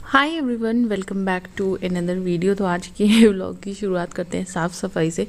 Hi everyone, welcome back to another video. तो आज के व्लॉग की शुरुआत करते हैं साफ़ सफाई से।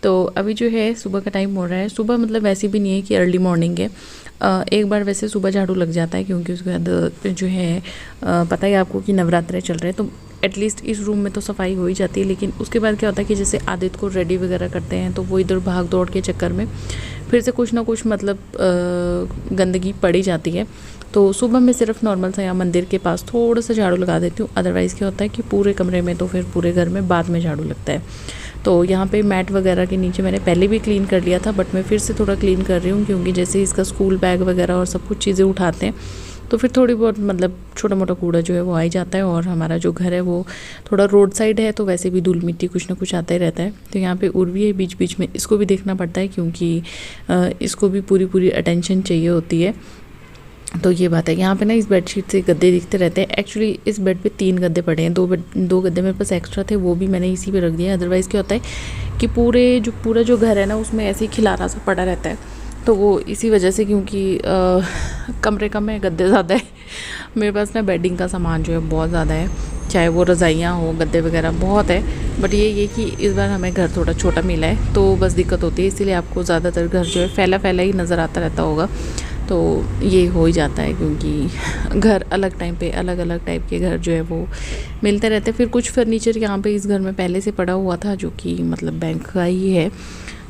तो अभी जो है सुबह का टाइम हो रहा है। सुबह मतलब वैसे भी नहीं है कि अर्ली मॉर्निंग है। एक बार वैसे सुबह झाड़ू लग जाता है क्योंकि उसके बाद जो है पता ही आपको कि नवरात्रे चल रहे हैं, तो एटलीस्ट इस रूम में तो सफाई हो ही जाती है। लेकिन उसके बाद क्या होता है कि जैसे आदित्य को रेडी वगैरह करते हैं तो वो इधर भाग दौड़ के चक्कर में फिर से कुछ ना कुछ मतलब गंदगी पड़ी जाती है। तो सुबह मैं सिर्फ नॉर्मल सा यहाँ मंदिर के पास थोड़ा सा झाड़ू लगा देती हूँ। अदरवाइज़ क्या होता है कि पूरे कमरे में तो फिर पूरे घर में बाद में झाड़ू लगता है। तो यहाँ पे मैट वगैरह के नीचे मैंने पहले भी क्लीन कर लिया था, बट मैं फिर से थोड़ा क्लीन कर रही हूँ क्योंकि जैसे इसका स्कूल बैग वगैरह और सब कुछ चीज़ें उठाते हैं तो फिर थोड़ी बहुत मतलब छोटा मोटा कूड़ा जो है वो आ ही जाता है। और हमारा जो घर है वो थोड़ा रोड साइड है तो वैसे भी धूल मिट्टी कुछ ना कुछ आता ही रहता है। तो यहाँ पे उर्वी है, बीच बीच में इसको भी देखना पड़ता है क्योंकि इसको भी पूरी पूरी अटेंशन चाहिए होती है। तो ये बात है। यहाँ पे ना इस बेडशीट से गद्दे दिखते रहते हैं। एक्चुअली इस बेड पे 3 गद्दे पड़े हैं, दो गद्दे मेरे पास एक्स्ट्रा थे, वो भी मैंने इसी पे रख दिया। अदरवाइज़ क्या होता है कि पूरा जो घर है ना उसमें ऐसे ही खिलारा सा पड़ा रहता है। तो वो इसी वजह से, क्योंकि कमरे कम है, गद्दे ज़्यादा है। मेरे पास ना बेडिंग का सामान जो है बहुत ज़्यादा है, चाहे वो रज़ाइयाँ हो, गद्दे वगैरह बहुत है। बट ये कि इस बार हमें घर थोड़ा छोटा मिला है तो बस दिक्कत होती है, इसीलिए आपको ज़्यादातर घर जो है फैला फैला ही नज़र आता रहता होगा। तो ये हो ही जाता है क्योंकि घर अलग टाइम पे अलग अलग टाइप के घर जो है वो मिलते रहते हैं। फिर कुछ फर्नीचर यहाँ पे इस घर में पहले से पड़ा हुआ था जो कि मतलब बैंक का ही है,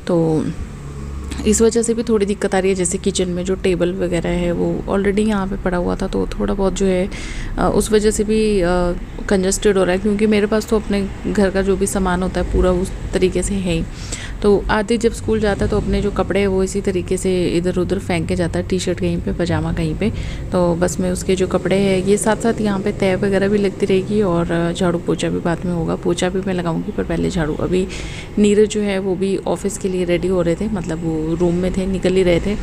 तो इस वजह से भी थोड़ी दिक्कत आ रही है। जैसे किचन में जो टेबल वगैरह है वो ऑलरेडी यहाँ पे पड़ा हुआ था तो थोड़ा बहुत जो है उस वजह से भी कंजस्टेड हो रहा है क्योंकि मेरे पास तो अपने घर का जो भी सामान होता है पूरा उस तरीके से है ही। तो आदित्य जब स्कूल जाता है तो अपने जो कपड़े हैं वो इसी तरीके से इधर उधर फेंक के जाता है, टी शर्ट कहीं पे, पजामा कहीं पे। तो बस मैं उसके जो कपड़े हैं ये साथ साथ यहाँ पे तय वगैरह भी लगती रहेगी और झाड़ू पोछा भी बाद में होगा। पोछा भी मैं लगाऊंगी पर पहले झाड़ू। अभी नीरज जो है वो भी ऑफिस के लिए रेडी हो रहे थे, मतलब वो रूम में थे, निकल ही रहे थे।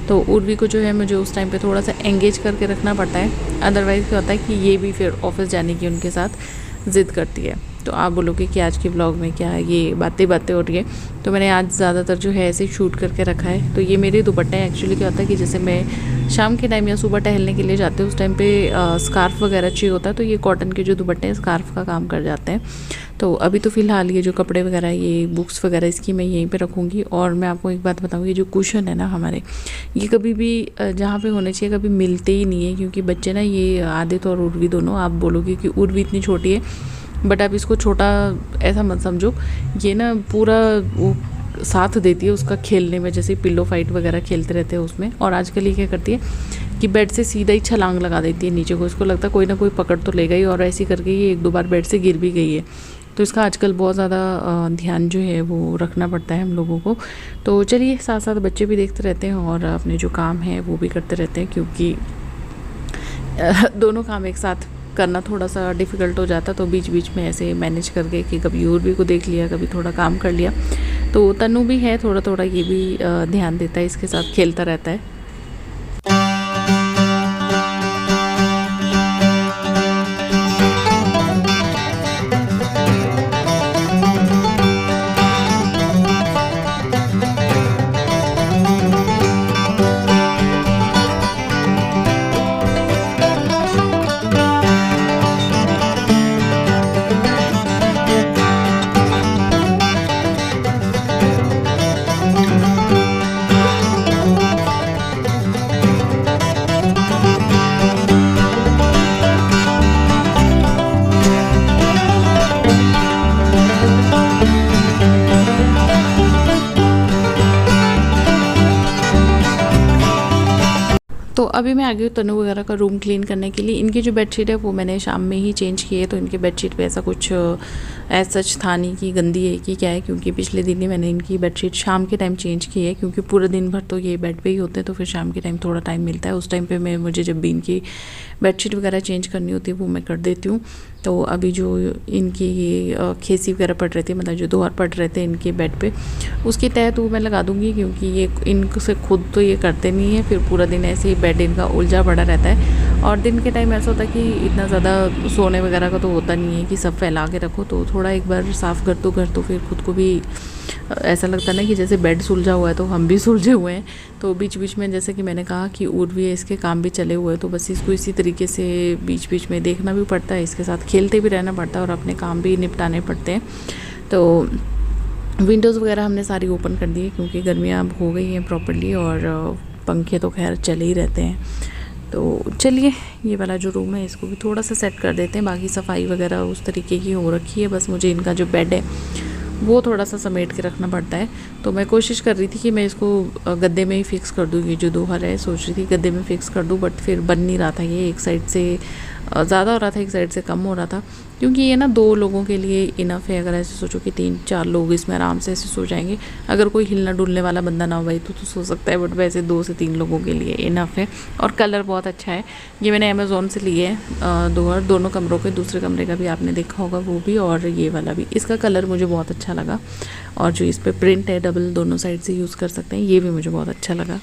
तो उर्वी को जो है मुझे उस टाइम पे थोड़ा सा एंगेज करके रखना पड़ता है, अदरवाइज़ क्या होता है कि ये भी फिर ऑफिस जाने की उनके साथ ज़िद करती है। तो आप बोलोगे कि आज के ब्लॉग में क्या ये बातें हो रही है, तो मैंने आज ज़्यादातर जो है ऐसे शूट करके रखा है। तो ये मेरे दुपट्टे हैं। एक्चुअली क्या होता है कि जैसे मैं शाम के टाइम या सुबह टहलने के लिए जाते हैं उस टाइम पे स्कार्फ़ वगैरह चाहिए होता है, तो ये कॉटन के जो दुपट्टे हैं स्कार्फ़ का काम कर जाते हैं। तो अभी तो फ़िलहाल ये जो कपड़े वगैरह, ये बुक्स वगैरह इसकी मैं यहीं पे रखूँगी। और मैं आपको एक बात बताऊँगी, जो कुशन है ना हमारे, ये कभी भी जहाँ पे होने चाहिए कभी मिलते ही नहीं है क्योंकि बच्चे ना, ये आदित्य और उर्वी दोनों, आप बोलोगे कि उर्वी इतनी छोटी है बट आप इसको छोटा ऐसा मत समझो, ये ना पूरा वो साथ देती है उसका खेलने में। जैसे पिल्लो फाइट वगैरह खेलते रहते हैं उसमें। और आजकल ये क्या करती है कि बेड से सीधा ही छलांग लगा देती है नीचे को, इसको लगता है कोई ना कोई पकड़ तो लेगा ही, और ऐसी करके ये 1-2 बार बेड से गिर भी गई है। तो इसका आजकल बहुत ज़्यादा ध्यान जो है वो रखना पड़ता है हम लोगों को। तो चलिए, साथ साथ बच्चे भी देखते रहते हैं और अपने जो काम है वो भी करते रहते हैं क्योंकि दोनों काम एक साथ करना थोड़ा सा डिफ़िकल्ट हो जाता। तो बीच बीच में ऐसे मैनेज करके कि कभी उर्वी को देख लिया, कभी थोड़ा काम कर लिया। तो तनु भी है, थोड़ा थोड़ा ये भी ध्यान देता है, इसके साथ खेलता रहता है। तो अभी मैं आ गई हूँ तनु वगैरह का रूम क्लीन करने के लिए। इनकी जो बेडशीट है वो मैंने शाम में ही चेंज की है, तो इनके बेडशीट पे ऐसा कुछ ऐसा सच था नहीं कि गंदी है कि क्या है, क्योंकि पिछले दिन ही मैंने इनकी बेडशीट शाम के टाइम चेंज की है क्योंकि पूरे दिन भर तो ये बेड पे ही होते हैं, तो फिर शाम के टाइम थोड़ा टाइम मिलता है। उस टाइम पे मुझे जब भी इनकी बेडशीट वगैरह चेंज करनी होती है वो मैं कर देती हूँ। तो अभी जो इनकी ये खेसी वगैरह पड़ रही थी, मतलब जो दोहर पड़ रहे थे इनके बेड पे, उसकी तह तो मैं लगा दूँगी क्योंकि ये इनसे खुद तो ये करते नहीं है, फिर पूरा दिन ऐसे ही बेड इनका उलझा पड़ा रहता है। और दिन के टाइम ऐसा होता है कि इतना ज़्यादा सोने वगैरह का तो होता नहीं है कि सब फैला के रखो, तो थोड़ा एक बार साफ़ कर दो घर तो फिर खुद को भी ऐसा लगता है ना कि जैसे बेड सुलझा हुआ है तो हम भी सुलझे हुए हैं। तो बीच बीच में जैसे कि मैंने कहा कि उर्वी है, इसके काम भी चले हुए हैं, तो बस इसको इसी तरीके से बीच बीच में देखना भी पड़ता है, इसके साथ खेलते भी रहना पड़ता है और अपने काम भी निपटाने पड़ते हैं। तो विंडोज़ वगैरह हमने सारी ओपन कर दी है क्योंकि गर्मियाँ अब हो गई हैं प्रॉपरली, और पंखे तो खैर चले ही रहते हैं। तो चलिए ये वाला जो रूम है इसको भी थोड़ा सा सेट कर देते हैं। बाकी सफाई वगैरह उस तरीके की हो रखी है, बस मुझे इनका जो बेड है वो थोड़ा सा समेट के रखना पड़ता है। तो मैं कोशिश कर रही थी कि मैं इसको गद्दे में ही फ़िक्स कर दूँ, ये जो दोहर है सोच रही थी गद्दे में फ़िक्स कर दूँ, बट फिर बन नहीं रहा था। ये एक साइड से ज़्यादा हो रहा था, एक साइड से कम हो रहा था, क्योंकि ये ना 2 लोगों के लिए इनफ है। अगर ऐसे सोचो कि 3-4 लोग इसमें आराम से ऐसे सो जाएंगे, अगर कोई हिलना डुलने वाला बंदा ना हो भाई तो सो सकता है, बट वैसे 2 से 3 लोगों के लिए इनफ है। और कलर बहुत अच्छा है, ये मैंने अमेज़ोन से लिए है दोहर, दोनों कमरों के। दूसरे कमरे का भी आपने देखा होगा वो भी, और ये वाला भी। इसका कलर मुझे बहुत अच्छा लगा, और जो इस पर प्रिंट है डबल दोनों साइड से यूज़ कर सकते हैं, ये भी मुझे बहुत अच्छा लगा।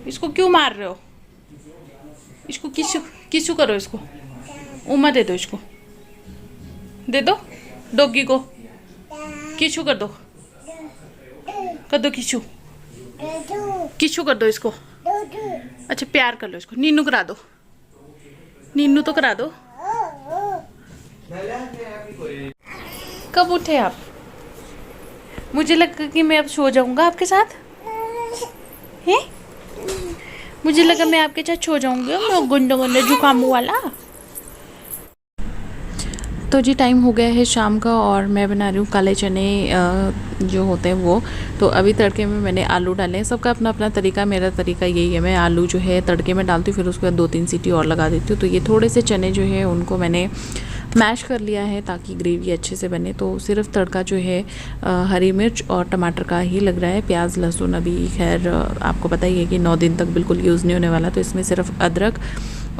इसको क्यों मार रहे हो? इसको किसू करो, इसको उमा दे दो, इसको दे दो डॉगी को, किचू कर दो किचू कर दो इसको। अच्छा प्यार कर लो इसको, नीनू करा दो, नीनू तो करा दो। कब उठे आप? मुझे लगा कि मैं अब सो जाऊंगा आपके साथ, हैं? मुझे लगा मैं आपके साथ सो जाऊंगी, मैं गुंडा गुंडा जुकामू वाला। तो जी टाइम हो गया है शाम का, और मैं बना रही हूँ काले चने जो होते हैं वो। तो अभी तड़के में मैंने आलू डाले हैं, सबका अपना अपना तरीका, मेरा तरीका यही है, मैं आलू जो है तड़के में डालती हूँ, फिर उसके बाद 2-3 सीटी और लगा देती हूँ। तो ये थोड़े से चने जो है उनको मैंने मैश कर लिया है ताकि ग्रेवी अच्छे से बने। तो सिर्फ तड़का जो है हरी मिर्च और टमाटर का ही लग रहा है, प्याज लहसुन अभी खैर आपको पता ही है कि 9 दिन तक बिल्कुल यूज़ नहीं होने वाला, तो इसमें सिर्फ अदरक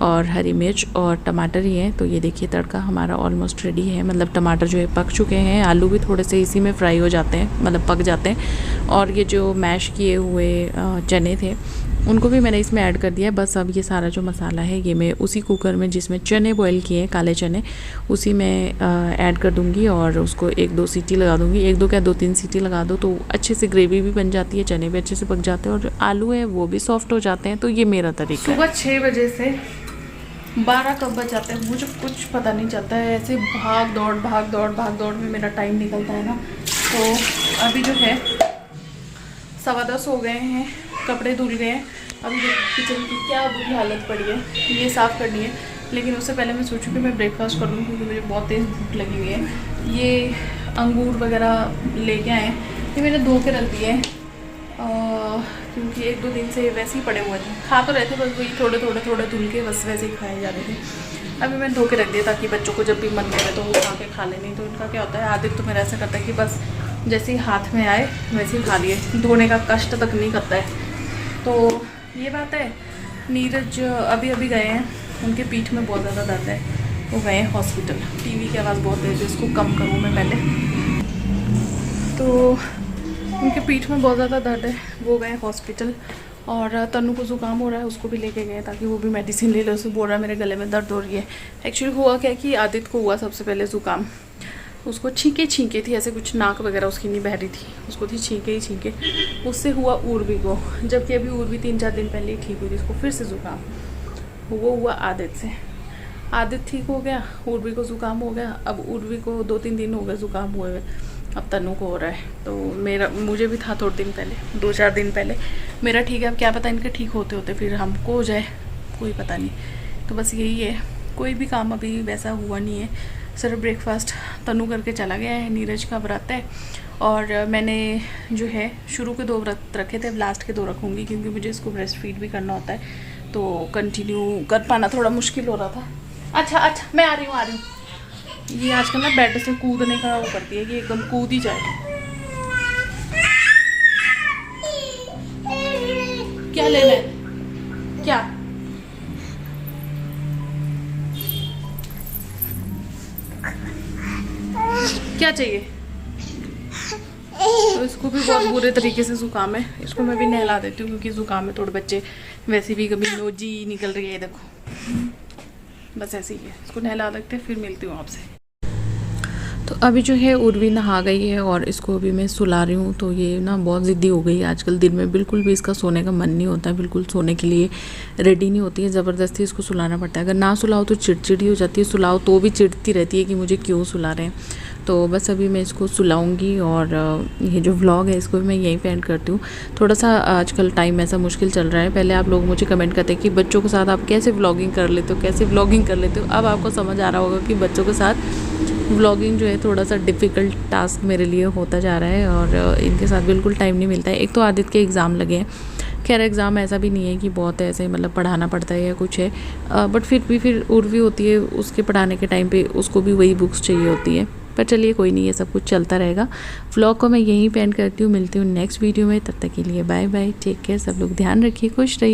और हरी मिर्च और टमाटर ही है। तो ये देखिए तड़का हमारा ऑलमोस्ट रेडी है, मतलब टमाटर जो है पक चुके हैं, आलू भी थोड़े से इसी में फ्राई हो जाते हैं, मतलब पक जाते हैं। और ये जो मैश किए हुए चने थे उनको भी मैंने इसमें ऐड कर दिया है। बस अब ये सारा जो मसाला है ये मैं उसी कुकर में जिसमें चने बॉईल किए हैं, काले चने, उसी में ऐड कर दूँगी और उसको 1-2 सीटी लगा दूँगी। 1-2 क्या 2-3 सीटी लगा दो तो अच्छे से ग्रेवी भी बन जाती है, चने भी अच्छे से पक जाते हैं और जो आलू है वो भी सॉफ्ट हो जाते हैं। तो ये मेरा तरीका है। सुबह 6 बजे से 12 कब बज जाते हैं मुझे कुछ पता नहीं चलता है, ऐसे भाग दौड़ में मेरा टाइम निकलता है ना। तो अभी जो है 10:15 हो गए हैं, कपड़े धुल गए हैं। अभी किचन की क्या बुरी हालत पड़ी है, ये साफ़ करनी है, लेकिन उससे पहले मैं सोचूं कि मैं ब्रेकफास्ट कर लूँ क्योंकि मुझे बहुत तेज़ भूख लगी हुई है। ये अंगूर वगैरह लेके आए, ये मैंने धो के रख दिए हैं क्योंकि 1-2 दिन से वैसे ही पड़े हुए थे, खा तो रहे थे बस वही थोड़े धुल के बस वैसे ही खाए जा रहे थे। अभी मैंने धो के रख दिया ताकि बच्चों को जब भी मन करे तो वो खा के खा ले। नहीं तो इनका क्या होता है, आदित्य तो मेरा ऐसा करता है कि बस जैसे ही हाथ में आए वैसे ही खा लिए, धोने का कष्ट तक नहीं करता है। तो ये बात है। नीरज अभी गए हैं, उनके पीठ में बहुत ज़्यादा दर्द है, वो गए हैं हॉस्पिटल। टीवी की आवाज़ बहुत है, इसको कम करूँ मैं पहले। तो उनके पीठ में बहुत ज़्यादा दर्द है, वो गए हॉस्पिटल। और तनु को ज़ुकाम हो रहा है, उसको भी लेके गए ताकि वो भी मेडिसिन ले ले। उसे बोल रहा है मेरे गले में दर्द हो रही है। एक्चुअली हुआ क्या कि आदित्य को हुआ सबसे पहले ज़ुकाम, उसको छींके थी ऐसे, कुछ नाक वगैरह उसकी नहीं बह रही थी, उसको थी छींके ही छींके। उससे हुआ उर्वी को, जबकि अभी उर्वी 3-4 दिन पहले ही ठीक हुई थी, उसको फिर से ज़ुकाम। वो हुआ आदित्य से, आदित्य ठीक हो गया, उर्वी को ज़ुकाम हो गया। अब उर्वी को 2-3 दिन हो गए ज़ुकाम हुए हुए, अब तनु को हो रहा है। तो मुझे भी था थोड़े दिन पहले, 2-4 दिन पहले। मेरा ठीक है, अब क्या पता इनके ठीक होते होते फिर हमको हो जाए, कोई पता नहीं। तो बस यही है, कोई भी काम अभी वैसा हुआ नहीं है। सिर्फ ब्रेकफास्ट तनु करके चला गया है, नीरज का व्रत है। और मैंने जो है शुरू के 2 व्रत रखे थे, अब लास्ट के 2 रखूँगी, क्योंकि मुझे इसको ब्रेस्ट फीड भी करना होता है, तो कंटिन्यू कर पाना थोड़ा मुश्किल हो रहा था। अच्छा मैं आ रही हूँ। ये आजकल ना बेड से कूदने का वो करती है कि एकदम कूद ही जाए। क्या लेना है? क्या क्या चाहिए? तो इसको भी बहुत बुरे तरीके से जुकाम है, इसको मैं भी नहला देती हूँ, क्योंकि जुकाम में थोड़े बच्चे वैसे भी कभी नोजी निकल रही है, देखो बस ऐसे ही है। इसको नहला देते फिर मिलती हूँ आपसे। तो अभी जो है उर्वी नहा गई है और इसको अभी मैं सुला रही हूँ। तो ये ना बहुत ज़िद्दी हो गई है आजकल, दिन में बिल्कुल भी इसका सोने का मन नहीं होता है, बिल्कुल सोने के लिए रेडी नहीं होती है, ज़बरदस्ती इसको सुलाना पड़ता है। अगर ना सुलाओ तो चिड़चिड़ी हो जाती है, सुलाओ तो भी चिढ़ती रहती है कि मुझे क्यों सुला रहे हैं। तो बस अभी मैं इसको सुलाऊंगी और ये जो व्लॉग है इसको भी मैं यहीं पे एंड करती हूँ। थोड़ा सा आजकल टाइम ऐसा मुश्किल चल रहा है। पहले आप लोग मुझे कमेंट करते हैं कि बच्चों के साथ आप कैसे व्लॉगिंग कर लेते हो, कैसे व्लॉगिंग कर लेते हो। अब आपको समझ आ रहा होगा कि बच्चों के साथ व्लॉगिंग जो है थोड़ा सा डिफ़िकल्ट टास्क मेरे लिए होता जा रहा है, और इनके साथ बिल्कुल टाइम नहीं मिलता है। एक तो आदित्य के एग्ज़ाम लगे हैं, खैर एग्ज़ाम ऐसा भी नहीं है कि बहुत ऐसे मतलब पढ़ाना पड़ता है या कुछ है, बट फिर उर्वी होती है, उसके पढ़ाने के टाइम पे उसको भी वही बुक्स चाहिए होती है। पर चलिए कोई नहीं, ये सब कुछ चलता रहेगा। व्लॉग को मैं यहीं पे एंड करती हूँ, मिलती हूँ नेक्स्ट वीडियो में। तब तक के लिए बाय बाय, टेक केयर, सब लोग ध्यान रखिए, खुश रहिए।